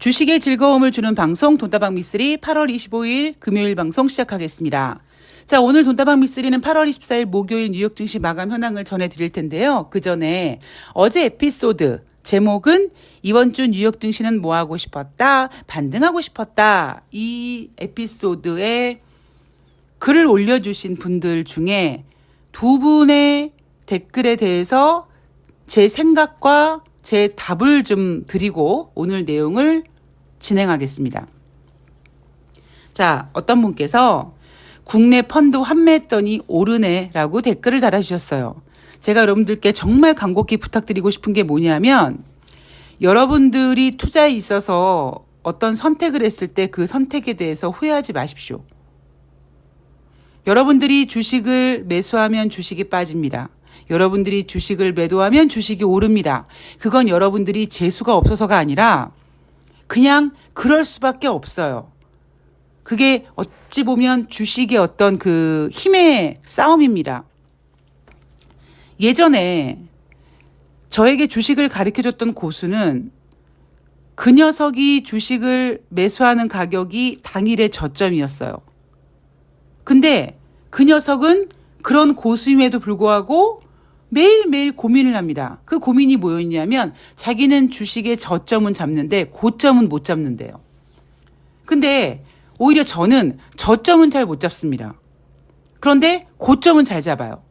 주식의 즐거움을 주는 방송 돈다방 미쓰리 8월 25일 금요일 방송 시작하겠습니다. 자, 오늘 돈다방 미쓰리는 8월 24일 목요일 뉴욕 증시 마감 현황을 전해드릴 텐데요. 그 전에 어제 에피소드 제목은 이번 주 뉴욕 증시는 뭐 하고 싶었다, 반등하고 싶었다. 이 에피소드에 글을 올려주신 분들 중에 두 분의 댓글에 대해서 제 생각과 제 답을 좀 드리고 오늘 내용을 진행하겠습니다. 자, 어떤 분께서 국내 펀드 환매했더니 오르네라고 댓글을 달아주셨어요. 제가 여러분들께 정말 간곡히 부탁드리고 싶은 게 뭐냐면 여러분들이 투자에 있어서 어떤 선택을 했을 때 그 선택에 대해서 후회하지 마십시오. 여러분들이 주식을 매수하면 주식이 빠집니다. 여러분들이 주식을 매도하면 주식이 오릅니다. 그건 여러분들이 재수가 없어서가 아니라 그냥 그럴 수밖에 없어요. 그게 어찌 보면 주식의 어떤 그 힘의 싸움입니다. 예전에 저에게 주식을 가르쳐줬던 고수는 그 녀석이 주식을 매수하는 가격이 당일의 저점이었어요. 근데 그 녀석은 그런 고수임에도 불구하고 매일매일 고민을 합니다. 그 고민이 뭐였냐면 자기는 주식의 저점은 잡는데 고점은 못 잡는데요. 근데 오히려 저는 저점은 잘 못 잡습니다. 그런데 고점은 잘 잡아요.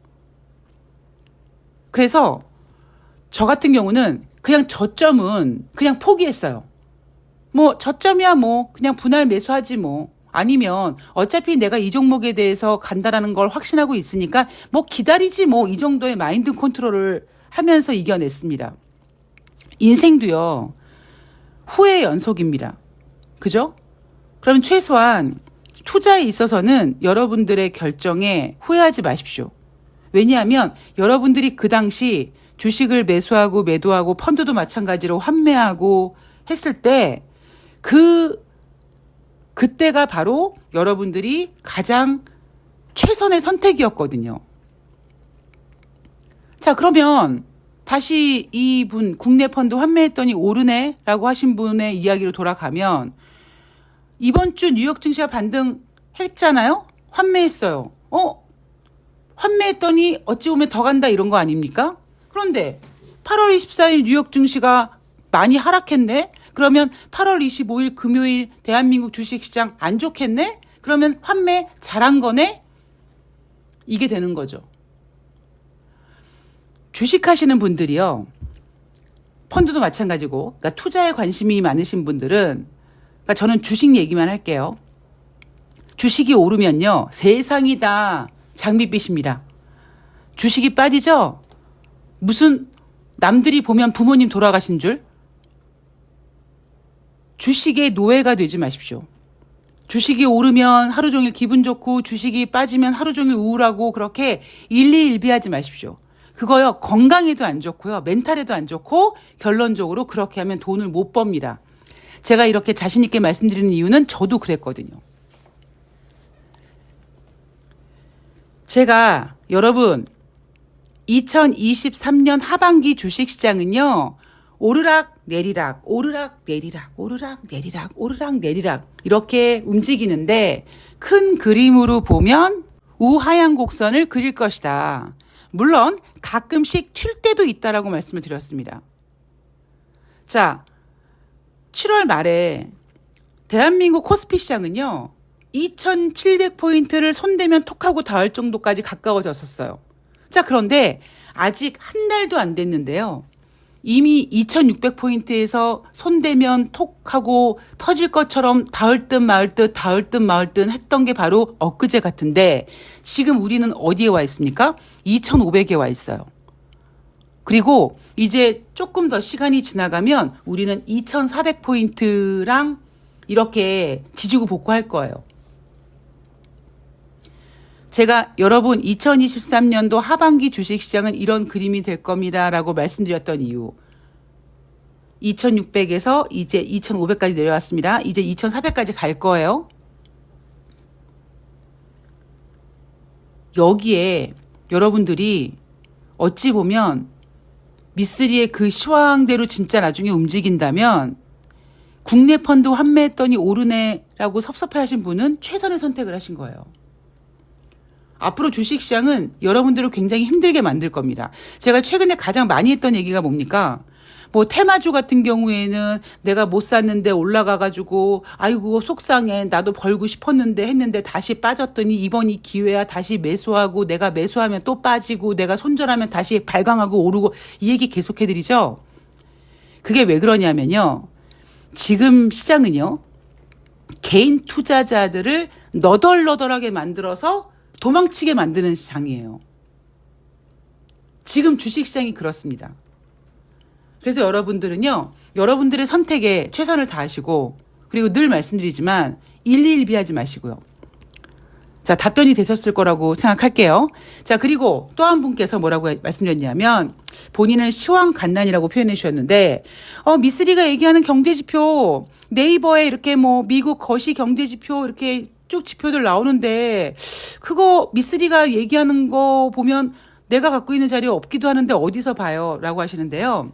그래서 저 같은 경우는 그냥 저점은 그냥 포기했어요. 뭐 저점이야 뭐 그냥 분할 매수하지 뭐. 아니면 어차피 내가 이 종목에 대해서 간다라는 걸 확신하고 있으니까 뭐 기다리지 뭐 이 정도의 마인드 컨트롤을 하면서 이겨냈습니다. 인생도요. 후회의 연속입니다. 그죠? 그럼 최소한 투자에 있어서는 여러분들의 결정에 후회하지 마십시오. 왜냐하면 여러분들이 그 당시 주식을 매수하고 매도하고 펀드도 마찬가지로 환매하고 했을 때 그때가 바로 여러분들이 가장 최선의 선택이었거든요. 자, 그러면 다시 이분 국내 펀드 환매했더니 오르네라고 하신 분의 이야기로 돌아가면 이번 주 뉴욕 증시가 반등했잖아요. 환매했어요. 환매했더니 어찌 보면 더 간다 이런 거 아닙니까? 그런데 8월 24일 뉴욕 증시가 많이 하락했네. 그러면 8월 25일 금요일 대한민국 주식시장 안 좋겠네? 그러면 환매 잘한 거네? 이게 되는 거죠. 주식하시는 분들이요. 펀드도 마찬가지고 그러니까 투자에 관심이 많으신 분들은 그러니까 저는 주식 얘기만 할게요. 주식이 오르면요. 세상이 다 장밋빛입니다. 주식이 빠지죠? 무슨 남들이 보면 부모님 돌아가신 줄? 주식의 노예가 되지 마십시오. 주식이 오르면 하루 종일 기분 좋고 주식이 빠지면 하루 종일 우울하고 그렇게 일희일비하지 마십시오. 그거요. 건강에도 안 좋고요. 멘탈에도 안 좋고 결론적으로 그렇게 하면 돈을 못 법니다. 제가 이렇게 자신 있게 말씀드리는 이유는 저도 그랬거든요. 제가 여러분 2023년 하반기 주식시장은요. 오르락 내리락 오르락 내리락 오르락 내리락 오르락 내리락 이렇게 움직이는데 큰 그림으로 보면 우하향 곡선을 그릴 것이다. 물론 가끔씩 튈 때도 있다라고 말씀을 드렸습니다. 자, 7월 말에 대한민국 코스피 시장은요. 2700포인트를 손대면 톡하고 닿을 정도까지 가까워졌었어요. 자, 그런데 아직 한 달도 안 됐는데요. 이미 2600포인트에서 손대면 톡하고 터질 것처럼 닿을 듯 마을 듯 닿을 듯 마을 듯 했던 게 바로 엊그제 같은데 지금 우리는 어디에 와 있습니까? 2500에 와 있어요. 그리고 이제 조금 더 시간이 지나가면 우리는 2400포인트랑 이렇게 지지고 볶고할 거예요. 제가 여러분 2023년도 하반기 주식시장은 이런 그림이 될 겁니다라고 말씀드렸던 이유. 2600에서 이제 2500까지 내려왔습니다. 이제 2400까지 갈 거예요. 여기에 여러분들이 어찌 보면 미쓰리의 그 시황대로 진짜 나중에 움직인다면 국내 펀드 환매했더니 오르네라고 섭섭해하신 분은 최선의 선택을 하신 거예요. 앞으로 주식시장은 여러분들을 굉장히 힘들게 만들 겁니다. 제가 최근에 가장 많이 했던 얘기가 뭡니까? 뭐 테마주 같은 경우에는 내가 못 샀는데 올라가가지고 아이고 속상해 나도 벌고 싶었는데 했는데 다시 빠졌더니 이번이 기회야 다시 매수하고 내가 매수하면 또 빠지고 내가 손절하면 다시 발광하고 오르고 이 얘기 계속해드리죠. 그게 왜 그러냐면요. 지금 시장은요. 개인 투자자들을 너덜너덜하게 만들어서 도망치게 만드는 시장이에요. 지금 주식시장이 그렇습니다. 그래서 여러분들은요. 여러분들의 선택에 최선을 다하시고 그리고 늘 말씀드리지만 일일비하지 마시고요. 자, 답변이 되셨을 거라고 생각할게요. 자, 그리고 또 한 분께서 뭐라고 말씀드렸냐면 본인은 시황간난이라고 표현해 주셨는데 미쓰리가 얘기하는 경제지표 네이버에 이렇게 뭐 미국 거시 경제지표 이렇게 쭉 지표들 나오는데 그거 미쓰리가 얘기하는 거 보면 내가 갖고 있는 자료에 없기도 하는데 어디서 봐요? 라고 하시는데요.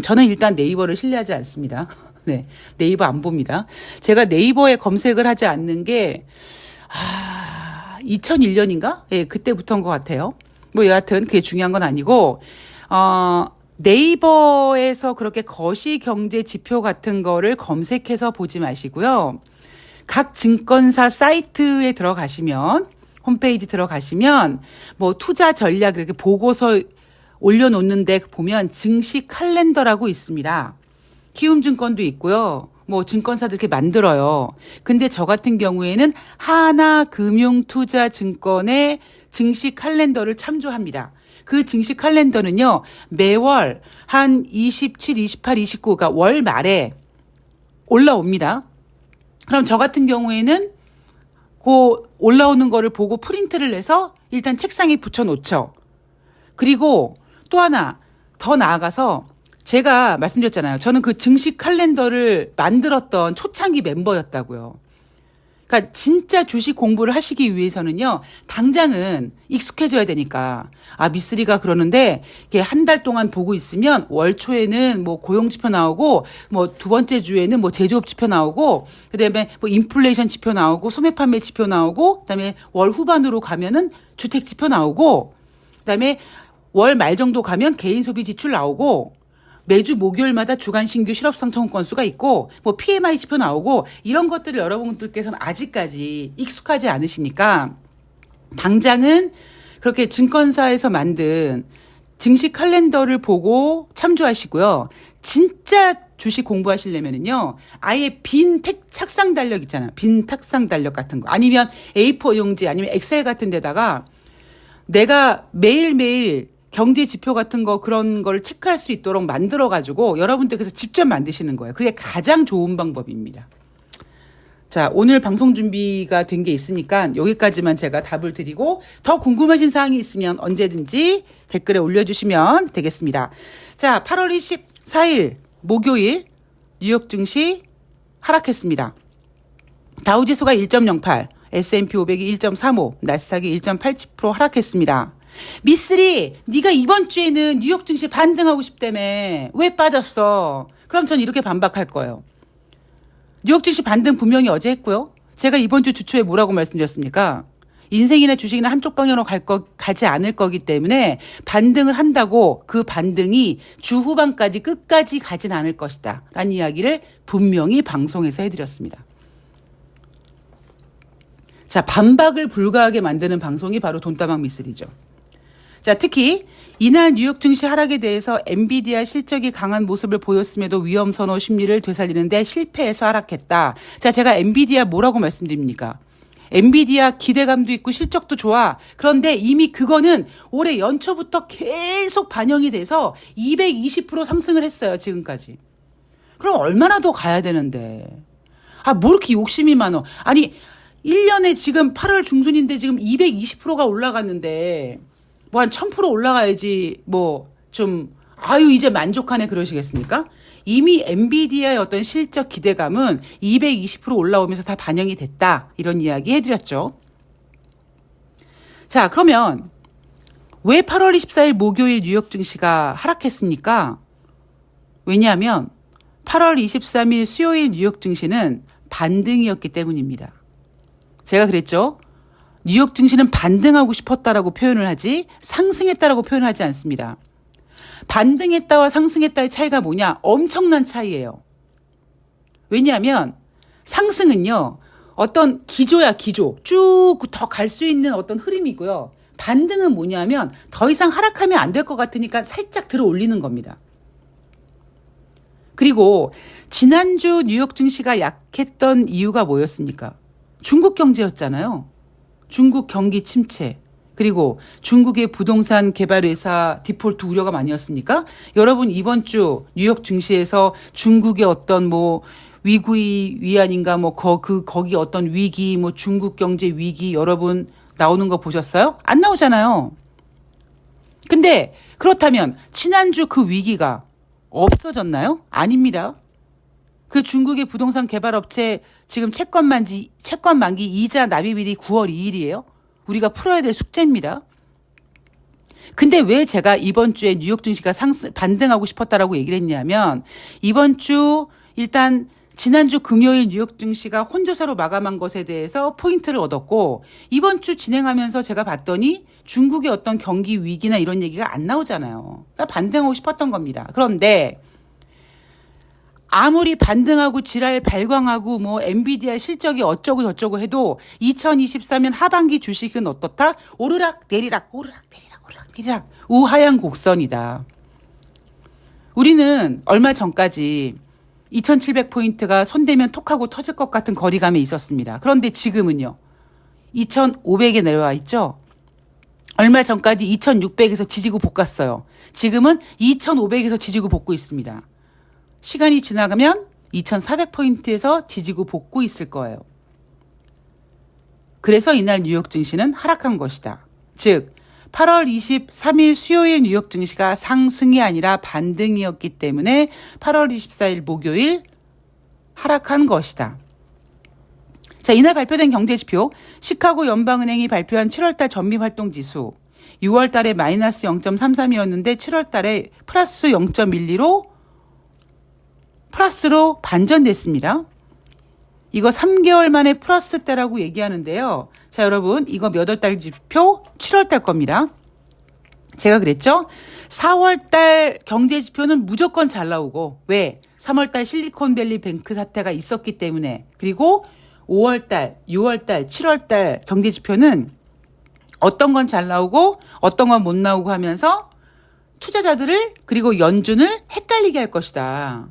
저는 일단 네이버를 신뢰하지 않습니다. 네. 네이버 안 봅니다. 제가 네이버에 검색을 하지 않는 게 2001년인가? 예, 그때부터인 것 같아요. 뭐 여하튼 그게 중요한 건 아니고 네이버에서 그렇게 거시 경제 지표 같은 거를 검색해서 보지 마시고요. 각 증권사 사이트에 들어가시면 홈페이지 들어가시면 뭐 투자 전략 이렇게 보고서 올려놓는데 보면 증시 칼렌더라고 있습니다. 키움증권도 있고요. 뭐 증권사들 이렇게 만들어요. 근데 저 같은 경우에는 하나금융투자증권의 증시 칼렌더를 참조합니다. 그 증시 칼렌더는요. 매월 한 27, 28, 29, 그러니까 월 말에 올라옵니다. 그럼 저 같은 경우에는 그 올라오는 거를 보고 프린트를 내서 일단 책상에 붙여놓죠. 그리고 또 하나 더 나아가서 제가 말씀드렸잖아요. 저는 그 증시 칼렌더를 만들었던 초창기 멤버였다고요. 그러니까 진짜 주식 공부를 하시기 위해서는요. 당장은 익숙해져야 되니까. 미쓰리가 그러는데 이게 한 달 동안 보고 있으면 월 초에는 뭐 고용 지표 나오고 뭐 두 번째 주에는 뭐 제조업 지표 나오고 그다음에 뭐 인플레이션 지표 나오고 소매 판매 지표 나오고 그다음에 월 후반으로 가면은 주택 지표 나오고 그다음에 월 말 정도 가면 개인 소비 지출 나오고 매주 목요일마다 주간 신규 실업상 청구 건수가 있고 뭐 PMI 지표 나오고 이런 것들을 여러분들께서는 아직까지 익숙하지 않으시니까 당장은 그렇게 증권사에서 만든 증시 칼렌더를 보고 참조하시고요. 진짜 주식 공부하시려면은요. 아예 빈 착상 달력 있잖아요. 빈 탁상 달력 같은 거 아니면 A4 용지 아니면 엑셀 같은 데다가 내가 매일매일 경제 지표 같은 거 그런 걸 체크할 수 있도록 만들어 가지고 여러분들께서 직접 만드시는 거예요. 그게 가장 좋은 방법입니다. 자, 오늘 방송 준비가 된 게 있으니까 여기까지만 제가 답을 드리고 더 궁금하신 사항이 있으면 언제든지 댓글에 올려주시면 되겠습니다. 자, 8월 24일 목요일 뉴욕 증시 하락했습니다. 다우지수가 1.08, S&P 500이 1.35, 나스닥이 1.87% 하락했습니다. 미쓰리, 네가 이번 주에는 뉴욕 증시 반등하고 싶다며. 왜 빠졌어? 그럼 전 이렇게 반박할 거예요. 뉴욕 증시 반등 분명히 어제 했고요. 제가 이번 주 주초에 뭐라고 말씀드렸습니까? 인생이나 주식이나 한쪽 방향으로 가지 않을 거기 때문에 반등을 한다고 그 반등이 주 후반까지 끝까지 가진 않을 것이다. 라는 이야기를 분명히 방송에서 해드렸습니다. 자, 반박을 불가하게 만드는 방송이 바로 돈다방 미쓰리죠. 자, 특히 이날 뉴욕 증시 하락에 대해서 엔비디아 실적이 강한 모습을 보였음에도 위험 선호 심리를 되살리는데 실패해서 하락했다. 자, 제가 엔비디아 뭐라고 말씀드립니까? 엔비디아 기대감도 있고 실적도 좋아. 그런데 이미 그거는 올해 연초부터 계속 반영이 돼서 220% 상승을 했어요, 지금까지. 그럼 얼마나 더 가야 되는데. 뭐 이렇게 욕심이 많어. 아니, 1년에 지금 8월 중순인데 지금 220%가 올라갔는데 뭐 한 1000% 올라가야지 이제 만족하네 그러시겠습니까? 이미 엔비디아의 어떤 실적 기대감은 220% 올라오면서 다 반영이 됐다. 이런 이야기 해드렸죠. 자, 그러면 왜 8월 24일 목요일 뉴욕 증시가 하락했습니까? 왜냐하면 8월 23일 수요일 뉴욕 증시는 반등이었기 때문입니다. 제가 그랬죠. 뉴욕 증시는 반등하고 싶었다라고 표현을 하지 상승했다라고 표현하지 않습니다. 반등했다와 상승했다의 차이가 뭐냐? 엄청난 차이예요. 왜냐하면 상승은요. 어떤 기조야 기조. 쭉 더 갈 수 있는 어떤 흐름이고요. 반등은 뭐냐면 더 이상 하락하면 안 될 것 같으니까 살짝 들어 올리는 겁니다. 그리고 지난주 뉴욕 증시가 약했던 이유가 뭐였습니까? 중국 경제였잖아요. 중국 경기 침체. 그리고 중국의 부동산 개발 회사 디폴트 우려가 많이었습니까? 여러분 이번 주 뉴욕 증시에서 중국의 어떤 뭐 위구이 위안인가 뭐 거기 어떤 위기 뭐 중국 경제 위기 여러분 나오는 거 보셨어요? 안 나오잖아요. 근데 그렇다면 지난주 그 위기가 없어졌나요? 아닙니다. 그 중국의 부동산 개발업체 지금 채권 만기 이자 납입일이 9월 2일이에요. 우리가 풀어야 될 숙제입니다. 근데 왜 제가 이번 주에 뉴욕 증시가 반등하고 싶었다라고 얘기를 했냐면 이번 주 일단 지난주 금요일 뉴욕 증시가 혼조세로 마감한 것에 대해서 포인트를 얻었고 이번 주 진행하면서 제가 봤더니 중국의 어떤 경기 위기나 이런 얘기가 안 나오잖아요. 그러니까 반등하고 싶었던 겁니다. 그런데 아무리 반등하고 지랄 발광하고 뭐 엔비디아 실적이 어쩌고 저쩌고 해도 2024년 하반기 주식은 어떻다? 오르락 내리락 오르락 내리락 오르락 내리락 우하향 곡선이다. 우리는 얼마 전까지 2700포인트가 손대면 톡하고 터질 것 같은 거리감에 있었습니다. 그런데 지금은요. 2500에 내려와 있죠. 얼마 전까지 2600에서 지지고 볶았어요. 지금은 2500에서 지지고 볶고 있습니다. 시간이 지나가면 2400포인트에서 지지고 볶고 있을 거예요. 그래서 이날 뉴욕 증시는 하락한 것이다. 즉 8월 23일 수요일 뉴욕 증시가 상승이 아니라 반등이었기 때문에 8월 24일 목요일 하락한 것이다. 자, 이날 발표된 경제지표 시카고 연방은행이 발표한 7월달 전미활동지수 6월달에 마이너스 0.33이었는데 7월달에 플러스 0.12로 플러스로 반전됐습니다. 이거 3개월 만에 플러스 때라고 얘기하는데요. 자, 여러분 이거 몇 월달 지표? 7월달 겁니다. 제가 그랬죠? 4월달 경제지표는 무조건 잘 나오고 왜? 3월달 실리콘밸리 뱅크 사태가 있었기 때문에 그리고 5월달, 6월달, 7월달 경제지표는 어떤 건 잘 나오고 어떤 건 못 나오고 하면서 투자자들을 그리고 연준을 헷갈리게 할 것이다.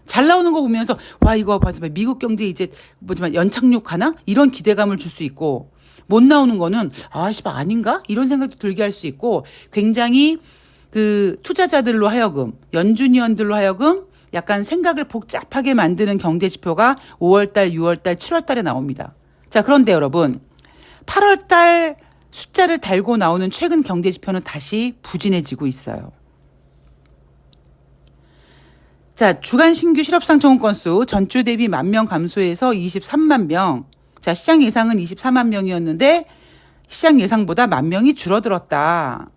잘 나오는 거 보면서 와 이거 미국 경제 이제 뭐지만 연착륙하나 이런 기대감을 줄 수 있고 못 나오는 거는 아닌가 이런 생각도 들게 할 수 있고 굉장히 그 투자자들로 하여금 연준위원들로 하여금 약간 생각을 복잡하게 만드는 경제 지표가 5월달, 6월달, 7월달에 나옵니다. 자, 그런데 여러분 8월달 숫자를 달고 나오는 최근 경제 지표는 다시 부진해지고 있어요. 자, 주간 신규 실업상 청원 건수 전주 대비 10,000명 감소해서 23만 명. 자, 시장 예상은 24만 명이었는데 시장 예상보다 10,000명이 줄어들었다.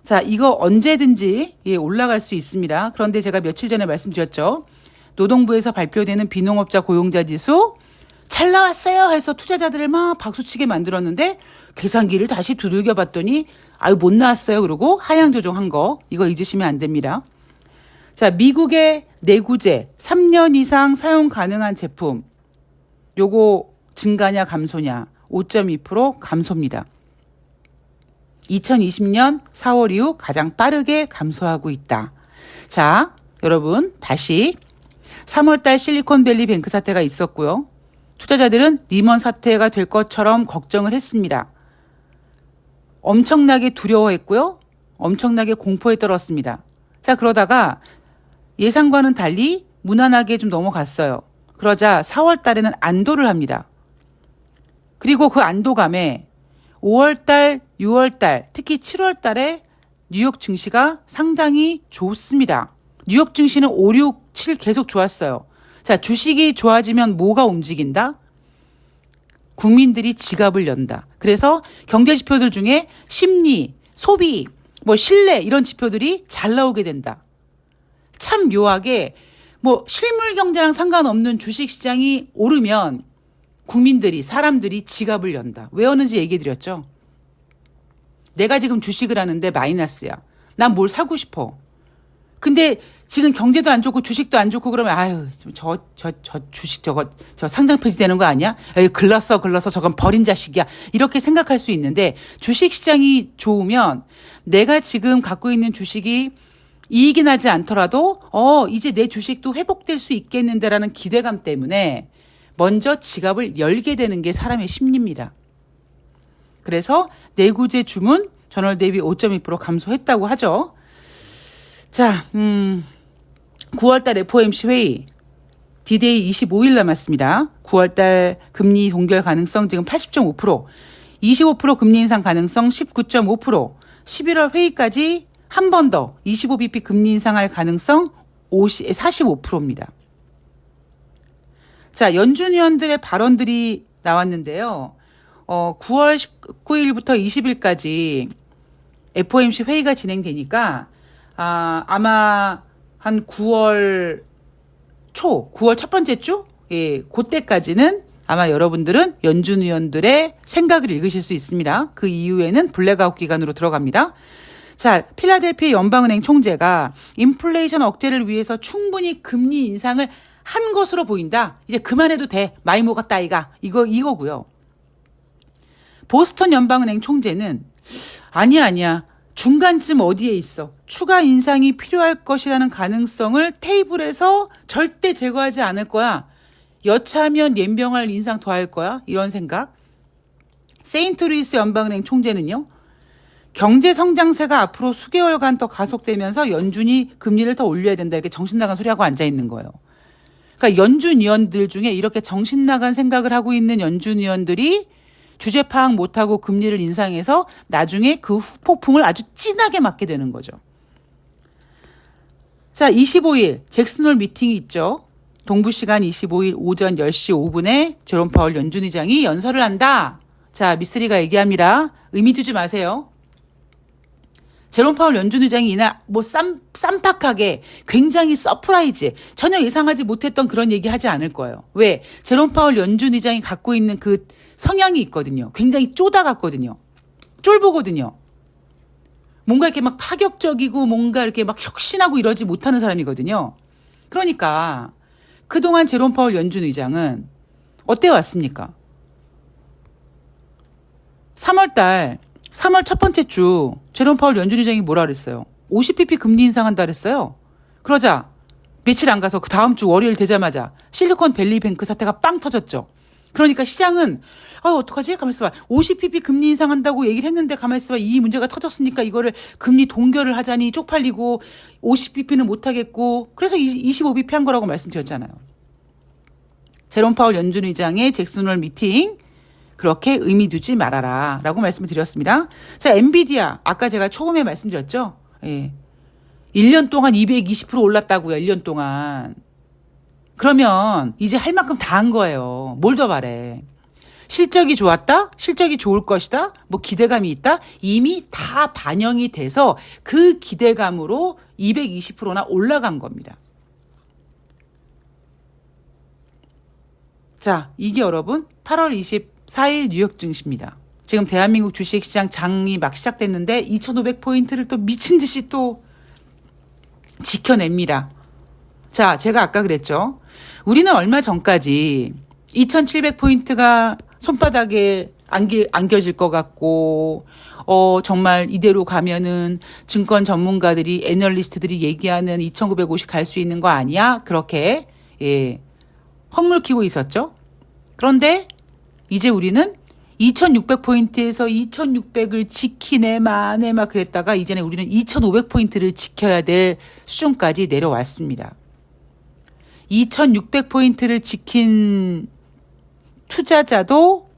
자, 이거 언제든지 올라갈 수 있습니다. 그런데 제가 며칠 전에 말씀드렸죠. 노동부에서 발표되는 비농업자 고용자 지수 잘 나왔어요 해서 투자자들을 막 박수치게 만들었는데 계산기를 다시 두들겨 봤더니 못 나왔어요. 그러고 하향 조정한 거 이거 잊으시면 안 됩니다. 자, 미국의 내구재 3년 이상 사용 가능한 제품 요거 증가냐 감소냐 5.2% 감소입니다. 2020년 4월 이후 가장 빠르게 감소하고 있다. 자, 여러분 다시 3월달 실리콘밸리 뱅크 사태가 있었고요. 투자자들은 리먼 사태가 될 것처럼 걱정을 했습니다. 엄청나게 두려워했고요. 엄청나게 공포에 떨었습니다. 자, 그러다가 예상과는 달리 무난하게 좀 넘어갔어요. 그러자 4월 달에는 안도를 합니다. 그리고 그 안도감에 5월 달, 6월 달, 특히 7월 달에 뉴욕 증시가 상당히 좋습니다. 뉴욕 증시는 5, 6, 7 계속 좋았어요. 자, 주식이 좋아지면 뭐가 움직인다? 국민들이 지갑을 연다. 그래서 경제 지표들 중에 심리, 소비, 신뢰 이런 지표들이 잘 나오게 된다. 참 묘하게 뭐 실물 경제랑 상관없는 주식 시장이 오르면 국민들이 사람들이 지갑을 연다. 왜 오는지 얘기해 드렸죠. 내가 지금 주식을 하는데 마이너스야. 난 뭘 사고 싶어. 근데 지금 경제도 안 좋고 주식도 안 좋고 그러면 아유 저 주식 저 상장 폐지되는 거 아니야? 에이, 글렀어 저건 버린 자식이야. 이렇게 생각할 수 있는데 주식 시장이 좋으면 내가 지금 갖고 있는 주식이 이익이 나지 않더라도 이제 내 주식도 회복될 수 있겠는데라는 기대감 때문에 먼저 지갑을 열게 되는 게 사람의 심리입니다. 그래서 내구재 주문 전월 대비 5.2% 감소했다고 하죠. 자, 9월달 FOMC 회의 D-Day 25일 남았습니다. 9월달 금리 동결 가능성 지금 80.5%, 25% 금리 인상 가능성 19.5%, 11월 회의까지 한 번 더 25bp 금리 인상할 가능성 45%입니다. 자, 연준 위원들의 발언들이 나왔는데요. 9월 19일부터 20일까지 FOMC 회의가 진행되니까 아마 한 9월 초, 9월 첫 번째 주? 예, 그때까지는 아마 여러분들은 연준 위원들의 생각을 읽으실 수 있습니다. 그 이후에는 블랙아웃 기간으로 들어갑니다. 자, 필라델피아 연방은행 총재가 인플레이션 억제를 위해서 충분히 금리 인상을 한 것으로 보인다. 이제 그만해도 돼. 많이 먹었다 이가. 이거고요. 보스턴 연방은행 총재는 아니야. 중간쯤 어디에 있어. 추가 인상이 필요할 것이라는 가능성을 테이블에서 절대 제거하지 않을 거야. 여차하면 연병할 인상 더 할 거야. 이런 생각. 세인트루이스 연방은행 총재는요. 경제 성장세가 앞으로 수개월간 더 가속되면서 연준이 금리를 더 올려야 된다. 이렇게 정신 나간 소리하고 앉아 있는 거예요. 그러니까 연준 위원들 중에 이렇게 정신 나간 생각을 하고 있는 연준 위원들이 주제 파악 못하고 금리를 인상해서 나중에 그 후폭풍을 아주 진하게 맞게 되는 거죠. 자, 25일 잭슨홀 미팅이 있죠. 동부시간 25일 오전 10시 5분에 제롬 파월 연준 의장이 연설을 한다. 자, 미쓰리가 얘기합니다. 의미 두지 마세요. 제롬 파월 연준 의장이 이날 쌈박하게 굉장히 서프라이즈, 전혀 예상하지 못했던 그런 얘기 하지 않을 거예요. 왜? 제롬 파월 연준 의장이 갖고 있는 그 성향이 있거든요. 굉장히 쪼다같거든요. 쫄보거든요. 뭔가 이렇게 막 파격적이고 뭔가 이렇게 막 혁신하고 이러지 못하는 사람이거든요. 그러니까 그동안 제롬 파월 연준 의장은 어때 왔습니까? 3월 첫 번째 주 제롬 파월 연준 의장이 뭐라 그랬어요? 50bp 금리 인상한다 그랬어요. 그러자 며칠 안 가서 그 다음 주 월요일 되자마자 실리콘밸리 뱅크 사태가 빵 터졌죠. 그러니까 시장은 어떡하지? 가만히 있어봐. 50bp 금리 인상한다고 얘기를 했는데 가만히 있어봐. 이 문제가 터졌으니까 이거를 금리 동결을 하자니 쪽팔리고 50bp는 못하겠고 그래서 25bp 한 거라고 말씀드렸잖아요. 제롬 파월 연준 의장의 잭슨홀 미팅 그렇게 의미 두지 말아라 라고 말씀을 드렸습니다. 자, 엔비디아 아까 제가 처음에 말씀드렸죠. 예. 1년 동안 220% 올랐다고요. 1년 동안. 그러면 이제 할 만큼 다 한 거예요. 뭘 더 바래. 실적이 좋았다? 실적이 좋을 것이다? 뭐 기대감이 있다? 이미 다 반영이 돼서 그 기대감으로 220%나 올라간 겁니다. 자, 이게 여러분 8월 24일 뉴욕 증시입니다. 지금 대한민국 주식시장 장이 막 시작됐는데 2,500포인트를 또 미친 듯이 또 지켜냅니다. 자, 제가 아까 그랬죠. 우리는 얼마 전까지 2,700포인트가 손바닥에 안겨질 것 같고, 정말 이대로 가면은 증권 전문가들이, 애널리스트들이 얘기하는 2,950 갈 수 있는 거 아니야? 그렇게, 헛물키고 있었죠. 그런데 이제 우리는 2,600포인트에서 2,600을 지키네 마네 막 그랬다가 이제는 우리는 2,500포인트를 지켜야 될 수준까지 내려왔습니다. 2,600포인트를 지킨 투자자도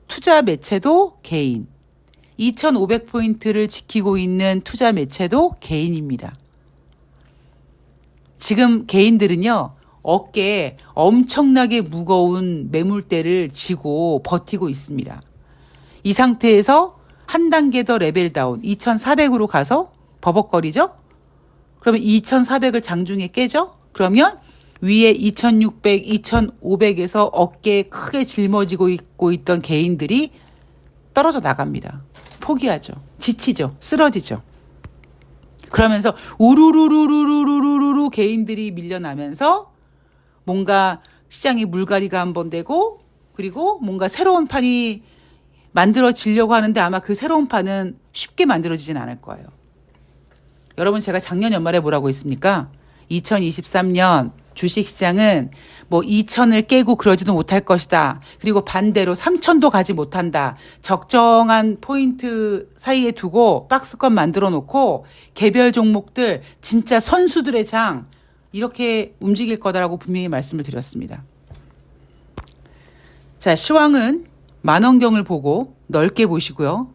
투자 매체도 개인, 2,500포인트를 지키고 있는 투자 매체도 개인입니다. 지금 개인들은요. 어깨에 엄청나게 무거운 매물대를 지고 버티고 있습니다. 이 상태에서 한 단계 더 레벨 다운 2,400으로 가서 버벅거리죠? 그러면 2,400을 장중에 깨죠? 그러면 위에 2,600, 2,500에서 어깨에 크게 짊어지고 있던 개인들이 떨어져 나갑니다. 포기하죠. 지치죠. 쓰러지죠. 그러면서 우르르르르르르르 개인들이 밀려나면서 뭔가 시장에 물갈이가 한번 되고 그리고 뭔가 새로운 판이 만들어지려고 하는데 아마 그 새로운 판은 쉽게 만들어지진 않을 거예요. 여러분 제가 작년 연말에 뭐라고 했습니까? 2023년 주식시장은 뭐 2,000을 깨고 그러지도 못할 것이다. 그리고 반대로 3,000도 가지 못한다. 적정한 포인트 사이에 두고 박스권 만들어 놓고 개별 종목들 진짜 선수들의 장 이렇게 움직일 거다라고 분명히 말씀을 드렸습니다. 자, 시황은 만원경을 보고 넓게 보시고요.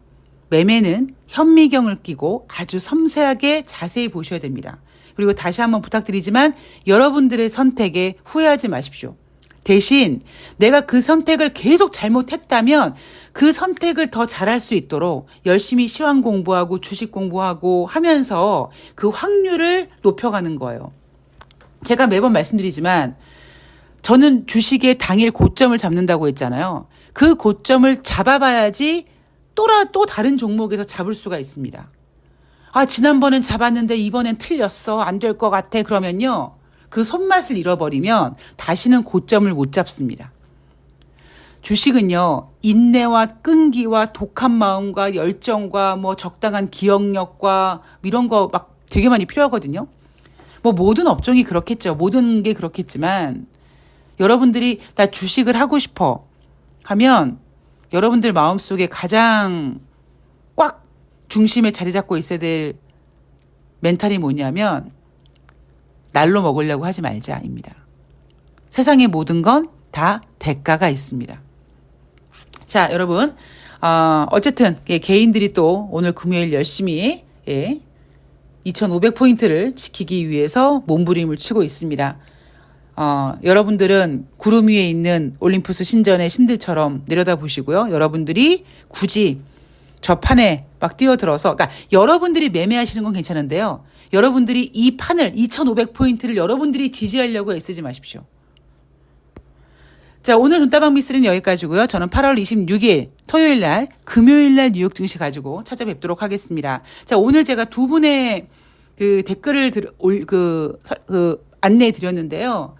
매매는 현미경을 끼고 아주 섬세하게 자세히 보셔야 됩니다. 그리고 다시 한번 부탁드리지만 여러분들의 선택에 후회하지 마십시오. 대신 내가 그 선택을 계속 잘못했다면 그 선택을 더 잘할 수 있도록 열심히 시황 공부하고 주식 공부하고 하면서 그 확률을 높여가는 거예요. 제가 매번 말씀드리지만 저는 주식의 당일 고점을 잡는다고 했잖아요. 그 고점을 잡아봐야지 또 다른 종목에서 잡을 수가 있습니다. 아, 지난번엔 잡았는데 이번엔 틀렸어. 안 될 것 같아. 그러면요. 그 손맛을 잃어버리면 다시는 고점을 못 잡습니다. 주식은요. 인내와 끈기와 독한 마음과 열정과 뭐 적당한 기억력과 이런 거 막 되게 많이 필요하거든요. 뭐 모든 업종이 그렇겠죠. 모든 게 그렇겠지만 여러분들이 나 주식을 하고 싶어 하면 여러분들 마음속에 가장 꽉 중심에 자리 잡고 있어야 될 멘탈이 뭐냐면 날로 먹으려고 하지 말자입니다. 세상의 모든 건 다 대가가 있습니다. 자, 여러분 어쨌든 개인들이 또 오늘 금요일 열심히 2,500포인트를 지키기 위해서 몸부림을 치고 있습니다. 여러분들은 구름 위에 있는 올림푸스 신전의 신들처럼 내려다보시고요. 여러분들이 굳이 저 판에 막 뛰어들어서, 그러니까 여러분들이 매매하시는 건 괜찮은데요. 여러분들이 이 판을 2,500포인트를 여러분들이 지지하려고 애쓰지 마십시오. 자, 오늘 돈다방 미스는 여기까지고요. 저는 8월 26일 토요일 날, 금요일 날 뉴욕 증시 가지고 찾아뵙도록 하겠습니다. 자, 오늘 제가 두 분의 그 댓글을 안내해 드렸는데요.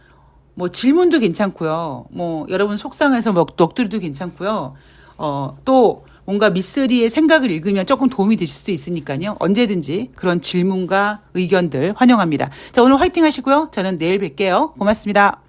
뭐 질문도 괜찮고요. 뭐 여러분 속상해서 뭐 넋두리도 괜찮고요. 또 뭔가 미쓰리의 생각을 읽으면 조금 도움이 되실 수도 있으니까요. 언제든지 그런 질문과 의견들 환영합니다. 자, 오늘 화이팅 하시고요. 저는 내일 뵐게요. 고맙습니다.